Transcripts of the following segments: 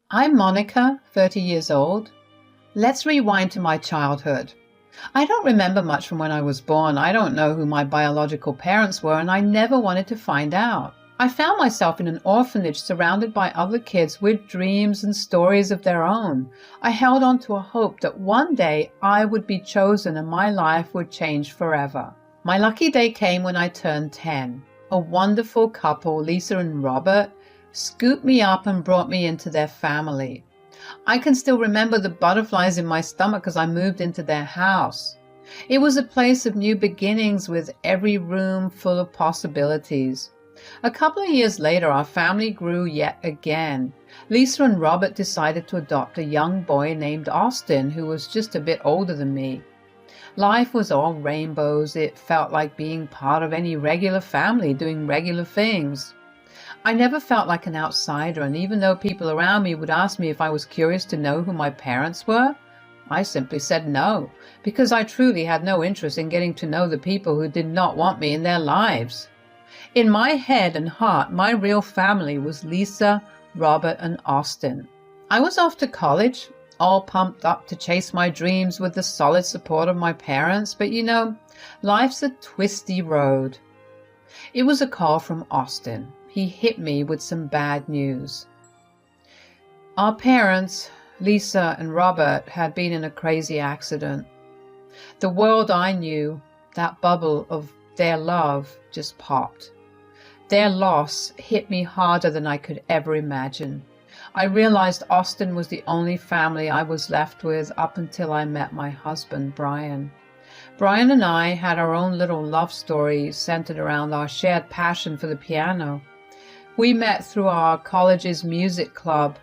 I'm Monica, 30 years old. Let's rewind to my childhood. I don't remember much from when I was born. I don't know who my biological parents were, and I never wanted to find out. I found myself in an orphanage surrounded by other kids with dreams and stories of their own. I held on to a hope that one day I would be chosen and my life would change forever. My lucky day came when I turned 10. A wonderful couple, Lisa and Robert, scooped me up and brought me into their family. I can still remember the butterflies in my stomach as I moved into their house. It was a place of new beginnings with every room full of possibilities. A couple of years later, our family grew yet again. Lisa and Robert decided to adopt a young boy named Austin, who was just a bit older than me. Life was all rainbows. It felt like being part of any regular family, doing regular things. I never felt like an outsider, and even though people around me would ask me if I was curious to know who my parents were, I simply said no, because I truly had no interest in getting to know the people who did not want me in their lives. In my head and heart, my real family was Lisa, Robert, and Austin. I was off to college, all pumped up to chase my dreams with the solid support of my parents, but life's a twisty road. It was a call from Austin. He hit me with some bad news. Our parents, Lisa and Robert, had been in a crazy accident. The world I knew, that bubble of their love, just popped. Their loss hit me harder than I could ever imagine. I realized Austin was the only family I was left with up until I met my husband, Brian. Brian and I had our own little love story centered around our shared passion for the piano. We met through our college's music club,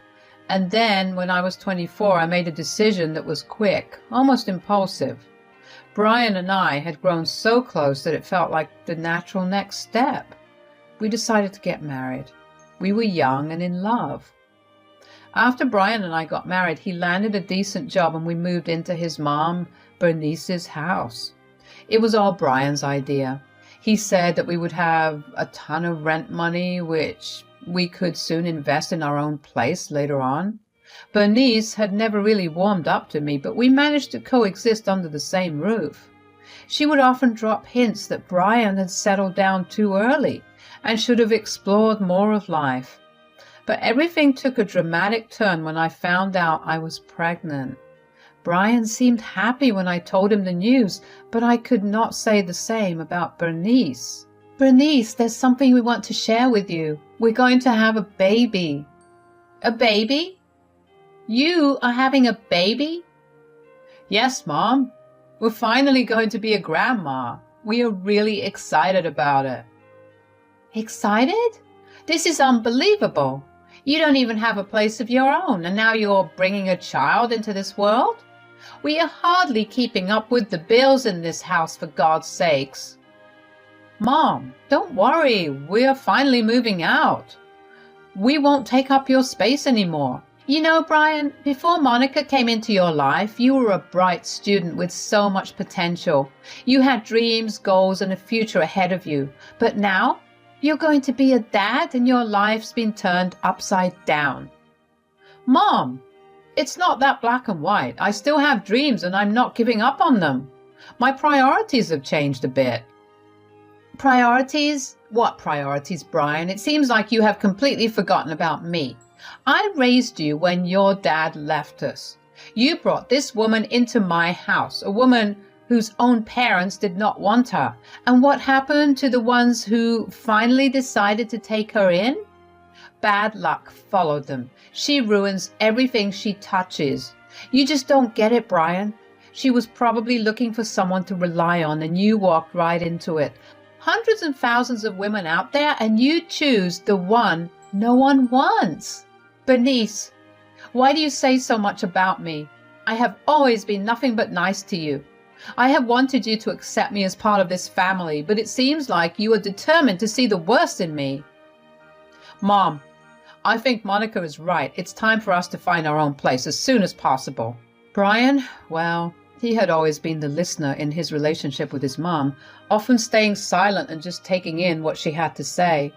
and then when I was 24, I made a decision that was quick, almost impulsive. Brian and I had grown so close that it felt like the natural next step. We decided to get married. We were young and in love. After Brian and I got married, he landed a decent job and we moved into his mom, Bernice's house. It was all Brian's idea. He said that we would have a ton of rent money, which we could soon invest in our own place later on. Bernice had never really warmed up to me, but we managed to coexist under the same roof. She would often drop hints that Brian had settled down too early and should have explored more of life. But everything took a dramatic turn when I found out I was pregnant. Brian seemed happy when I told him the news, but I could not say the same about Bernice. Bernice, there's something we want to share with you. We're going to have a baby. A baby? You are having a baby? Yes, Mom. We're finally going to be a grandma. We are really excited about it. Excited? This is unbelievable. You don't even have a place of your own, and now you're bringing a child into this world? We are hardly keeping up with the bills in this house, for God's sakes. Mom, don't worry. We are finally moving out. We won't take up your space anymore. You know, Brian, before Monica came into your life, you were a bright student with so much potential. You had dreams, goals, and a future ahead of you. But now, you're going to be a dad and your life's been turned upside down. Mom, it's not that black and white. I still have dreams and I'm not giving up on them. My priorities have changed a bit. Priorities? What priorities, Brian? It seems like you have completely forgotten about me. I raised you when your dad left us. You brought this woman into my house, a woman whose own parents did not want her. And what happened to the ones who finally decided to take her in? Bad luck followed them. She ruins everything she touches. You just don't get it, Brian. She was probably looking for someone to rely on, and you walked right into it. Hundreds and thousands of women out there, and you choose the one no one wants. Bernice, why do you say so much about me? I have always been nothing but nice to you. I have wanted you to accept me as part of this family, but it seems like you are determined to see the worst in me. Mom, I think Monica is right. It's time for us to find our own place as soon as possible. Brian, well, he had always been the listener in his relationship with his mom, often staying silent and just taking in what she had to say.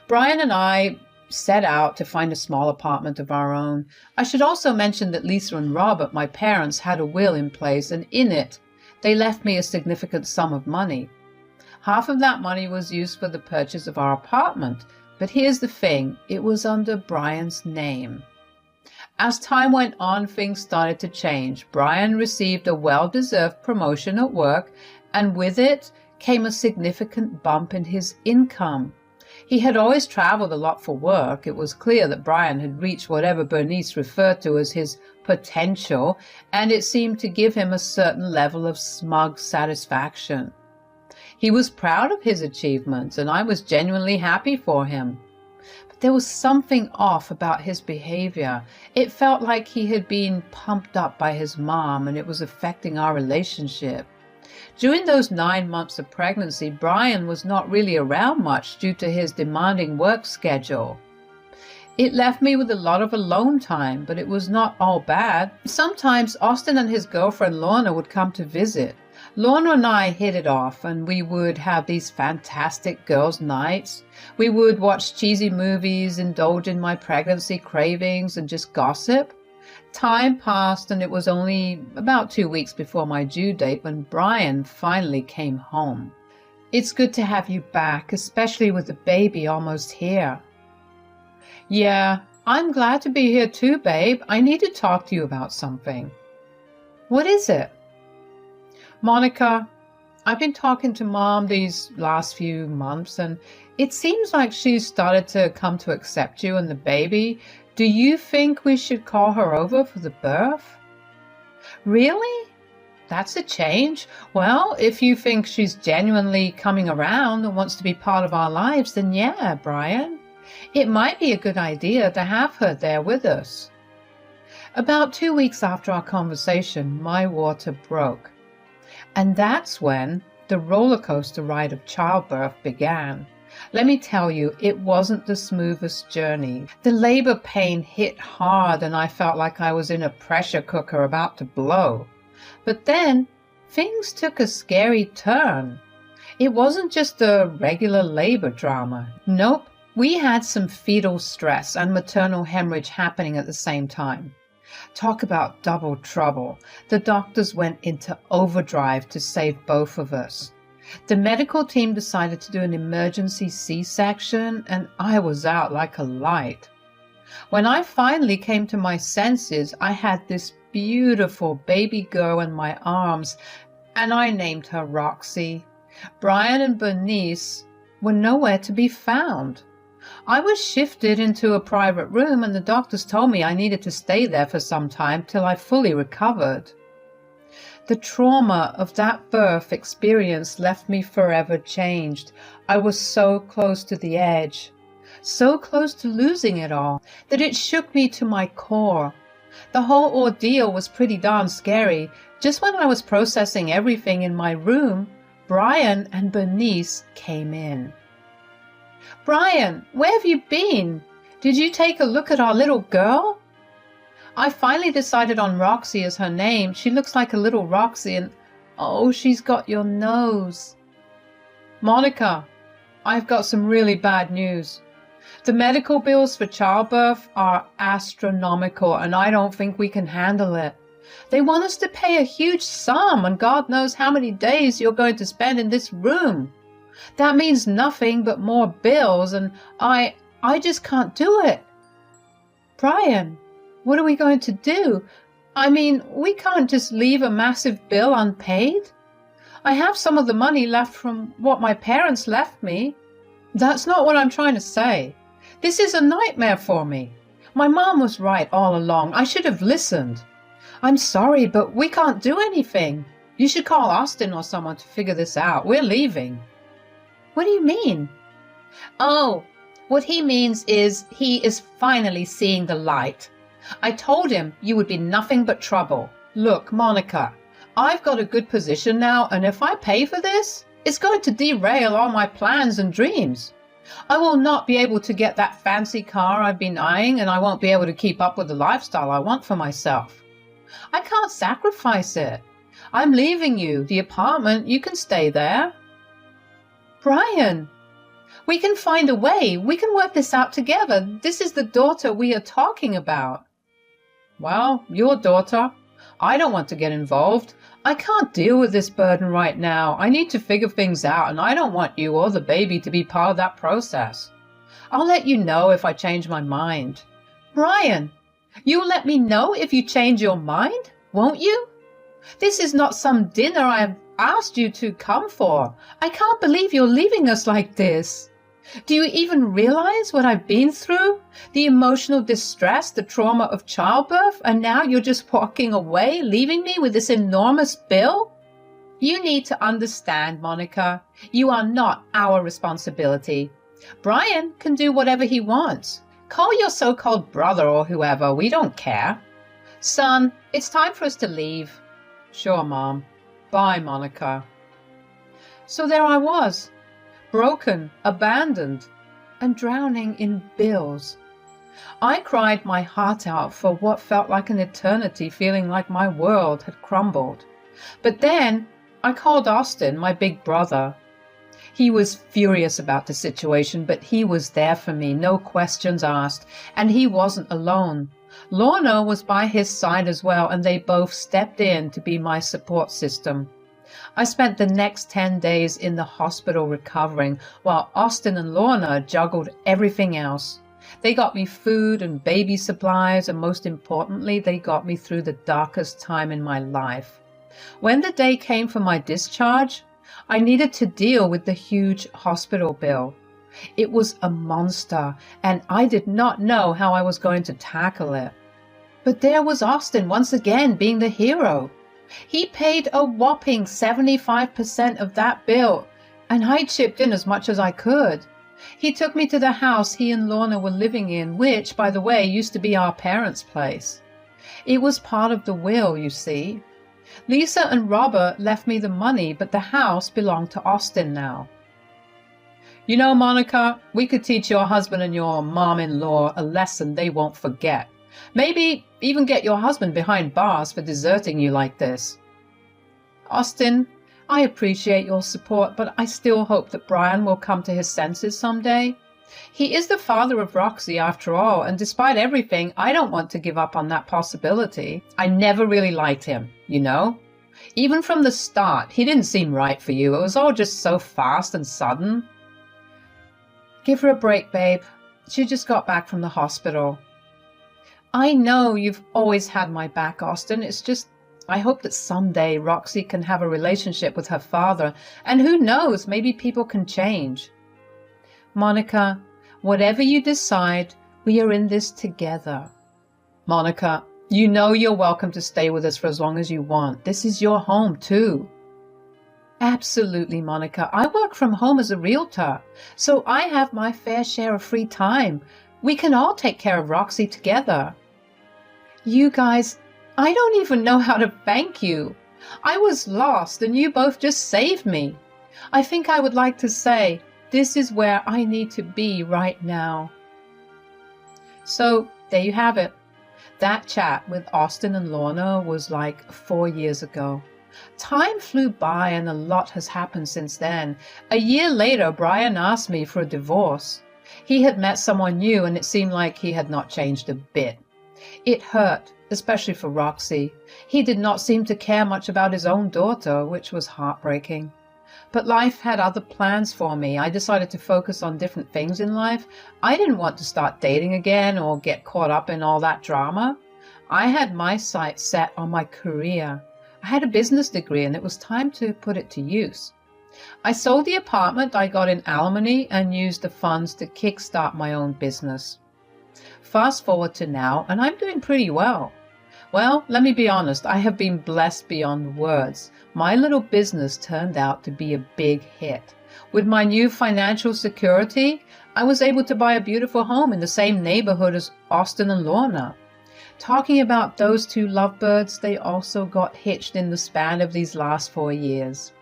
Brian and I set out to find a small apartment of our own. I should also mention that Lisa and Robert, my parents, had a will in place, and in it, they left me a significant sum of money. Half of that money was used for the purchase of our apartment, but here's the thing, it was under Brian's name. As time went on, things started to change. Brian received a well-deserved promotion at work, and with it came a significant bump in his income. He had always traveled a lot for work. It was clear that Brian had reached whatever Bernice referred to as his potential, and it seemed to give him a certain level of smug satisfaction. He was proud of his achievements, and I was genuinely happy for him. But there was something off about his behavior. It felt like he had been pumped up by his mom, and it was affecting our relationship. During those 9 months of pregnancy, Brian was not really around much due to his demanding work schedule. It left me with a lot of alone time, but it was not all bad. Sometimes Austin and his girlfriend Lorna would come to visit. Lorna and I hit it off, and we would have these fantastic girls' nights. We would watch cheesy movies, indulge in my pregnancy cravings, and just gossip. Time passed, and it was only about 2 weeks before my due date when Brian finally came home. "It's good to have you back, especially with the baby almost here." "Yeah, I'm glad to be here too, babe. I need to talk to you about something." "What is it?" "Monica, I've been talking to Mom these last few months, and it seems like she's started to come to accept you and the baby. Do you think we should call her over for the birth?" "Really? That's a change. Well, if you think she's genuinely coming around and wants to be part of our lives, then yeah, Brian. It might be a good idea to have her there with us." About 2 weeks after our conversation, my water broke. And that's when the roller coaster ride of childbirth began. Let me tell you, it wasn't the smoothest journey. The labor pain hit hard, and I felt like I was in a pressure cooker about to blow. But then things took a scary turn. It wasn't just a regular labor drama. Nope, we had some fetal stress and maternal hemorrhage happening at the same time. Talk about double trouble. The doctors went into overdrive to save both of us. The medical team decided to do an emergency C-section, and I was out like a light. When I finally came to my senses, I had this beautiful baby girl in my arms, and I named her Roxy. Brian and Bernice were nowhere to be found. I was shifted into a private room, and the doctors told me I needed to stay there for some time till I fully recovered. The trauma of that birth experience left me forever changed. I was so close to the edge, so close to losing it all, that it shook me to my core. The whole ordeal was pretty darn scary. Just when I was processing everything in my room, Brian and Bernice came in. "Brian, where have you been? Did you take a look at our little girl?" I finally decided on Roxy as her name. She looks like a little Roxy, and oh, she's got your nose. "Monica, I've got some really bad news. The medical bills for childbirth are astronomical, and I don't think we can handle it. They want us to pay a huge sum, and God knows how many days you're going to spend in this room. That means nothing but more bills, and I just can't do it." "Brian, what are we going to do? I mean, we can't just leave a massive bill unpaid. I have some of the money left from what my parents left me." "That's not what I'm trying to say. This is a nightmare for me. My mom was right all along. I should have listened. I'm sorry, but we can't do anything. You should call Austin or someone to figure this out. We're leaving." "What do you mean?" "Oh, what he means is he is finally seeing the light. I told him you would be nothing but trouble. Look, Monica, I've got a good position now, and if I pay for this, it's going to derail all my plans and dreams. I will not be able to get that fancy car I've been eyeing, and I won't be able to keep up with the lifestyle I want for myself. I can't sacrifice it. I'm leaving you the apartment. You can stay there." "Brian, We can find a way. We can work this out together. This is the daughter we are talking about. Well, your daughter. I don't want to get involved. I can't deal with this burden right now. I need to figure things out, and I don't want you or the baby to be part of that process. I'll let you know if I change my mind. Brian, you'll let me know if you change your mind, won't you? This is not some dinner I've asked you to come for. I can't believe you're leaving us like this. Do you even realize what I've been through? The emotional distress, the trauma of childbirth, and now you're just walking away, leaving me with this enormous bill? You need to understand, Monica. You are not our responsibility. Brian can do whatever he wants. Call your so-called brother or whoever. We don't care. Son, it's time for us to leave. Sure, Mom. Bye, Monica. So there I was, broken, abandoned, and drowning in bills. I cried my heart out for what felt like an eternity, feeling like my world had crumbled. But then I called Austin, my big brother. He was furious about the situation, but he was there for me, no questions asked, and he wasn't alone. Lorna was by his side as well, and they both stepped in to be my support system. I spent the next 10 days in the hospital recovering, while Austin and Lorna juggled everything else. They got me food and baby supplies, and most importantly, they got me through the darkest time in my life. When the day came for my discharge, I needed to deal with the huge hospital bill. It was a monster, and I did not know how I was going to tackle it. But there was Austin once again being the hero. He paid a whopping 75% of that bill, and I chipped in as much as I could. He took me to the house he and Lorna were living in, which, by the way, used to be our parents' place. It was part of the will, you see. Lisa and Robert left me the money, but the house belonged to Austin now. You know, Monica, we could teach your husband and your mom-in-law a lesson they won't forget. Maybe even get your husband behind bars for deserting you like this. Austin, I appreciate your support, but I still hope that Brian will come to his senses someday. He is the father of Roxy after all, and despite everything, I don't want to give up on that possibility. I never really liked him, you know? Even from the start, he didn't seem right for you. It was all just so fast and sudden. Give her a break, babe. She just got back from the hospital. I know you've always had my back, Austin. It's just, I hope that someday Roxy can have a relationship with her father, and who knows, maybe people can change. Monica, whatever you decide, we are in this together. Monica, you know you're welcome to stay with us for as long as you want. This is your home, too. Absolutely, Monica. I work from home as a realtor, so I have my fair share of free time. We can all take care of Roxy together. You guys, I don't even know how to thank you. I was lost, and you both just saved me. I think I would like to say, this is where I need to be right now. So, there you have it. That chat with Austin and Lorna was like 4 years ago. Time flew by and a lot has happened since then. A year later, Brian asked me for a divorce. He had met someone new and it seemed like he had not changed a bit. It hurt, especially for Roxy. He did not seem to care much about his own daughter, which was heartbreaking. But life had other plans for me. I decided to focus on different things in life. I didn't want to start dating again or get caught up in all that drama. I had my sights set on my career. I had a business degree and it was time to put it to use. I sold the apartment I got in Alimony and used the funds to kickstart my own business. Fast forward to now, and I'm doing pretty well. Well, let me be honest, I have been blessed beyond words. My little business turned out to be a big hit. With my new financial security, I was able to buy a beautiful home in the same neighborhood as Austin and Lorna. Talking about those two lovebirds, they also got hitched in the span of these last 4 years.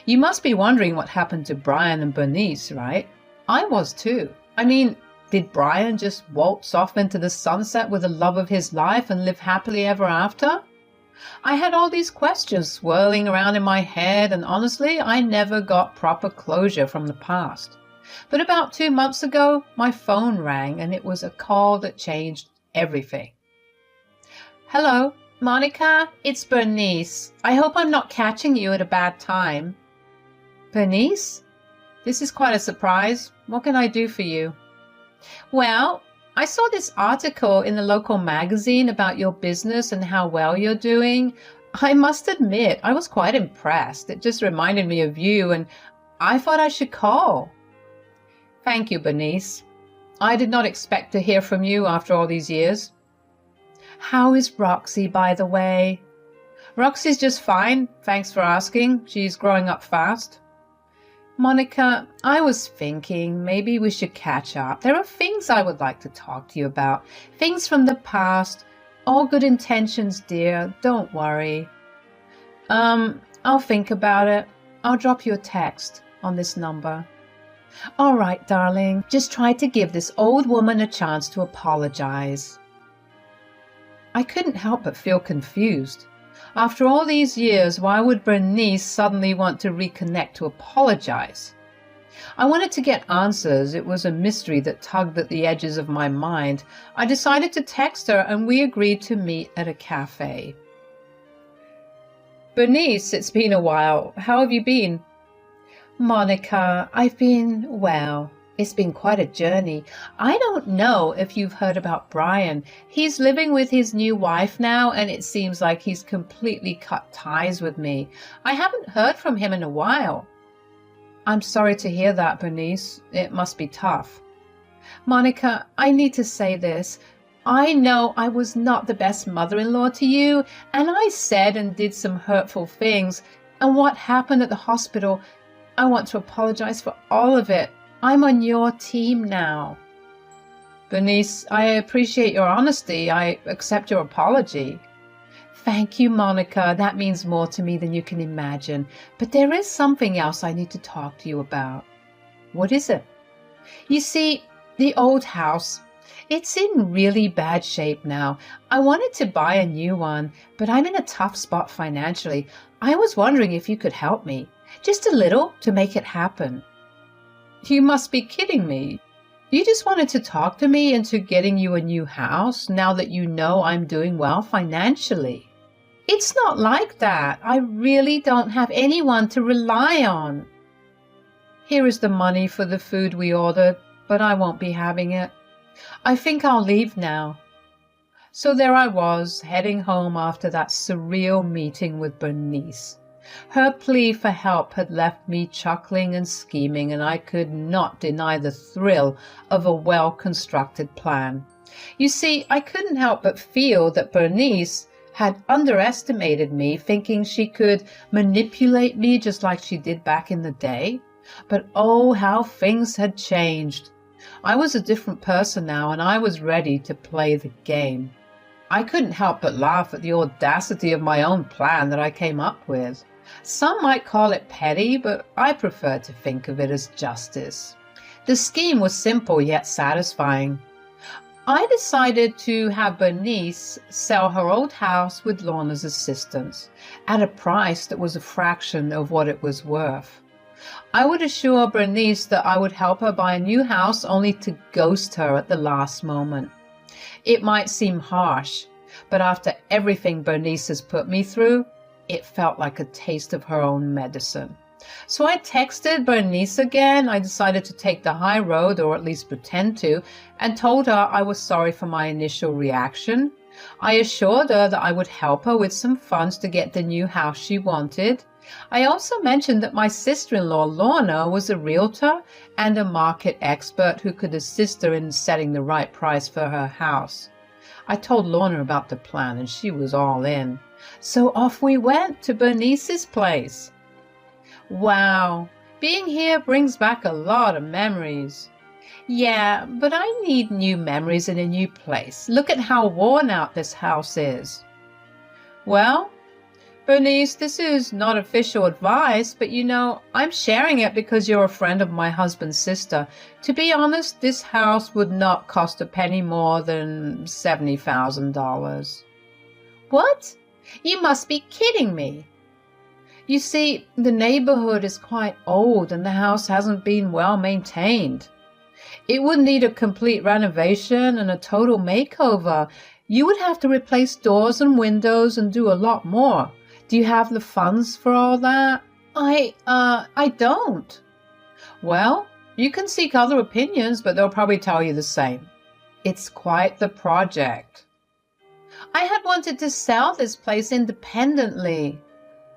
You must be wondering what happened to Brian and Bernice, right? I was too. I mean, did Brian just waltz off into the sunset with the love of his life and live happily ever after? I had all these questions swirling around in my head, and honestly, I never got proper closure from the past. But about 2 months ago, my phone rang and it was a call that changed everything. Hello, Monica, it's Bernice. I hope I'm not catching you at a bad time. Bernice? This is quite a surprise. What can I do for you? Well, I saw this article in the local magazine about your business and how well you're doing. I must admit, I was quite impressed. It just reminded me of you, and I thought I should call. Thank you, Bernice. I did not expect to hear from you after all these years. How is Roxy, by the way? Roxy's just fine. Thanks for asking. She's growing up fast. Monica, I was thinking maybe we should catch up. There are things I would like to talk to you about. Things from the past. All good intentions, dear. Don't worry. I'll think about it. I'll drop you a text on this number. All right, darling. Just try to give this old woman a chance to apologize. I couldn't help but feel confused. After all these years, why would Bernice suddenly want to reconnect to apologize? I wanted to get answers. It was a mystery that tugged at the edges of my mind. I decided to text her and we agreed to meet at a cafe. Bernice, it's been a while. How have you been? Monica, I've been well. It's been quite a journey. I don't know if you've heard about Brian. He's living with his new wife now, and it seems like he's completely cut ties with me. I haven't heard from him in a while. I'm sorry to hear that, Bernice. It must be tough. Monica, I need to say this. I know I was not the best mother-in-law to you, and I said and did some hurtful things. And what happened at the hospital, I want to apologize for all of it. I'm on your team now. Bernice, I appreciate your honesty. I accept your apology. Thank you, Monica. That means more to me than you can imagine. But there is something else I need to talk to you about. What is it? You see, the old house, it's in really bad shape now. I wanted to buy a new one, but I'm in a tough spot financially. I was wondering if you could help me, just a little, to make it happen. You must be kidding me. You just wanted to talk to me into getting you a new house now that you know I'm doing well financially. It's not like that. I really don't have anyone to rely on. Here is the money for the food we ordered, but I won't be having it. I think I'll leave now. So there I was, heading home after that surreal meeting with Bernice. Her plea for help had left me chuckling and scheming, and I could not deny the thrill of a well-constructed plan. You see, I couldn't help but feel that Bernice had underestimated me, thinking she could manipulate me just like she did back in the day. But oh, how things had changed. I was a different person now, and I was ready to play the game. I couldn't help but laugh at the audacity of my own plan that I came up with. Some might call it petty, but I prefer to think of it as justice. The scheme was simple yet satisfying. I decided to have Bernice sell her old house with Lorna's assistance at a price that was a fraction of what it was worth. I would assure Bernice that I would help her buy a new house only to ghost her at the last moment. It might seem harsh, but after everything Bernice has put me through, it felt like a taste of her own medicine. So I texted Bernice again. I decided to take the high road, or at least pretend to, and told her I was sorry for my initial reaction. I assured her that I would help her with some funds to get the new house she wanted. I also mentioned that my sister-in-law Lorna was a realtor and a market expert who could assist her in setting the right price for her house. I told Lorna about the plan, and she was all in. So off we went to Bernice's place. Wow, being here brings back a lot of memories. Yeah, but I need new memories in a new place. Look at how worn out this house is. Well, Bernice, this is not official advice, but you know, I'm sharing it because you're a friend of my husband's sister. To be honest, this house would not cost a penny more than $70,000. What? You must be kidding me. You see, the neighborhood is quite old and the house hasn't been well maintained. It would need a complete renovation and a total makeover. You would have to replace doors and windows and do a lot more. Do you have the funds for all that? I don't. Well, you can seek other opinions, but they'll probably tell you the same. It's quite the project. I had wanted to sell this place independently.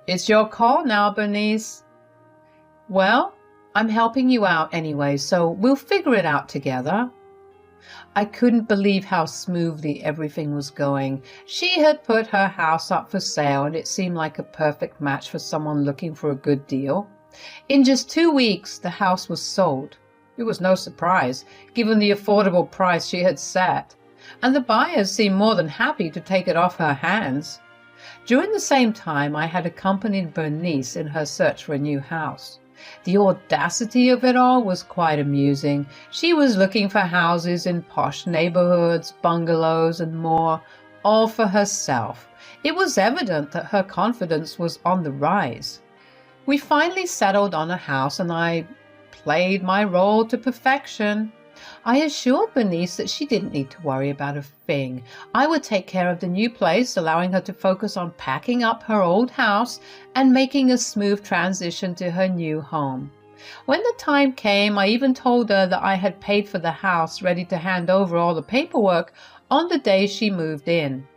It's your call now, Bernice. Well, I'm helping you out anyway, so we'll figure it out together. I couldn't believe how smoothly everything was going. She had put her house up for sale, and it seemed like a perfect match for someone looking for a good deal. In just 2 weeks, the house was sold. It was no surprise, given the affordable price she had set, and the buyers seemed more than happy to take it off her hands. During the same time, I had accompanied Bernice in her search for a new house. The audacity of it all was quite amusing. She was looking for houses in posh neighborhoods, bungalows, and more, all for herself. It was evident that her confidence was on the rise. We finally settled on a house, and I played my role to perfection. I assured Bernice that she didn't need to worry about a thing. I would take care of the new place, allowing her to focus on packing up her old house and making a smooth transition to her new home. When the time came, I even told her that I had paid for the house, ready to hand over all the paperwork on the day she moved in.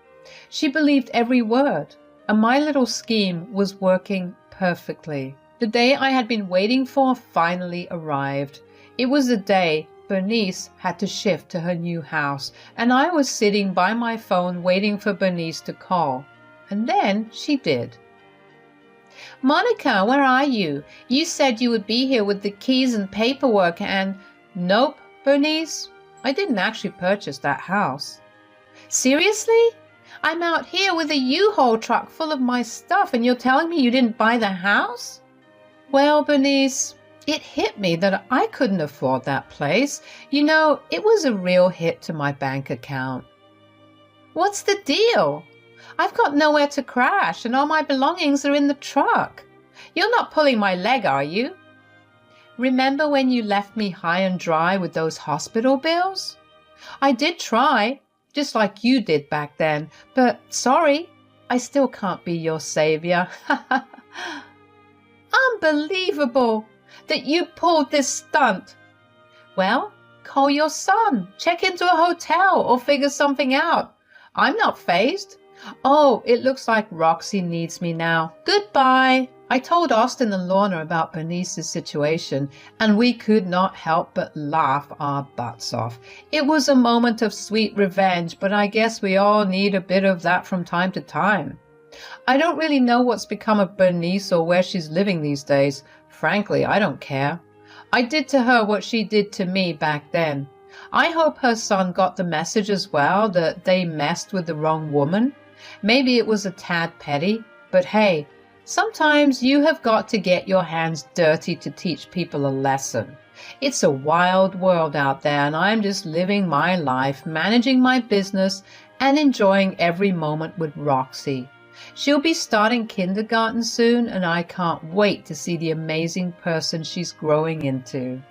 She believed every word, and my little scheme was working perfectly. The day I had been waiting for finally arrived. It was the day Bernice had to shift to her new house, and I was sitting by my phone waiting for Bernice to call. And then she did. "Monica, where are you? You said you would be here with the keys and paperwork and—" "Nope, Bernice. I didn't actually purchase that house." "Seriously? I'm out here with a U-Haul truck full of my stuff, and you're telling me you didn't buy the house?" "Well, Bernice, it hit me that I couldn't afford that place. You know, it was a real hit to my bank account." "What's the deal? I've got nowhere to crash, and all my belongings are in the truck. You're not pulling my leg, are you? Remember when you left me high and dry with those hospital bills? I did try, just like you did back then, but sorry, I still can't be your savior." "Unbelievable that you pulled this stunt." "Well, call your son, check into a hotel, or figure something out. I'm not fazed. Oh, it looks like Roxy needs me now. Goodbye." I told Austin and Lorna about Bernice's situation, and we could not help but laugh our butts off. It was a moment of sweet revenge, but I guess we all need a bit of that from time to time. I don't really know what's become of Bernice or where she's living these days. Frankly, I don't care. I did to her what she did to me back then. I hope her son got the message as well, that they messed with the wrong woman. Maybe it was a tad petty, but hey, sometimes you have got to get your hands dirty to teach people a lesson. It's a wild world out there, and I'm just living my life, managing my business, and enjoying every moment with Roxy. She'll be starting kindergarten soon, and I can't wait to see the amazing person she's growing into.